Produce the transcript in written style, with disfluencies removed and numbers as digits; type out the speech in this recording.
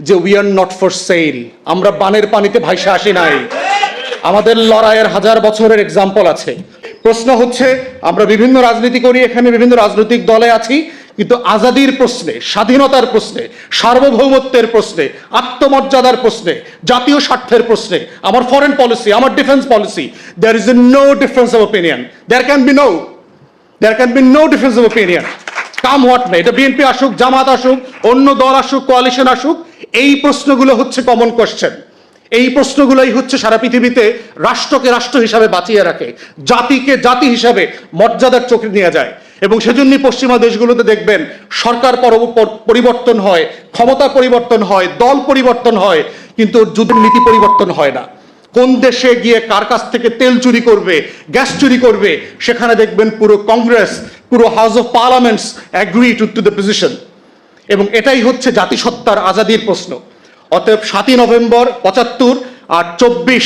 যে we are not for sale, আমরা বানের পানিতে ভাইসা আসি নাই, আমাদের লড়াইয়ের হাজার বছরের এক্সাম্পল আছে। প্রশ্ন হচ্ছে আমরা বিভিন্ন রাজনীতি করি, এখানে বিভিন্ন রাজনৈতিক দলে আছি, কিন্তু আজাদির প্রশ্নে, স্বাধীনতার প্রশ্নে, সার্বভৌমত্বের প্রশ্নে, আত্মমর্যাদার প্রশ্নে, জাতীয় স্বার্থের প্রশ্নে, আমার ফরেন পলিসি, আমার defence policy, there is no difference of opinion, there can be no difference of opinion. Come what may, এটা বিএনপি আসুক, জামাত আসুক, অন্য দল আসুক, কোয়ালিশন আসুক, এই প্রশ্নগুলো হচ্ছে কমন কোয়েশ্চেন। এই প্রশ্নগুলোই হচ্ছে সারা পৃথিবীতে রাষ্ট্রকে রাষ্ট্র হিসাবে বাঁচিয়ে রাখে, জাতিকে জাতি হিসাবে মর্যাদার চোখে নিয়ে যায়। এবং সেজন্যই পশ্চিমা দেশগুলোতে দেখবেন সরকার পরিবর্তন হয়, ক্ষমতা পরিবর্তন হয়, দল পরিবর্তন হয়, কিন্তু যুদ্ধের নীতি পরিবর্তন হয় না। কোন দেশে গিয়ে কার কাছ থেকে তেল চুরি করবে, গ্যাস চুরি করবে, সেখানে দেখবেন পুরো কংগ্রেস, পুরো house of parliaments agree to the position. এবং এটাই হচ্ছে জাতিসত্তার আজাদির প্রশ্ন। অতএব 7ই নভেম্বর 75 আর 24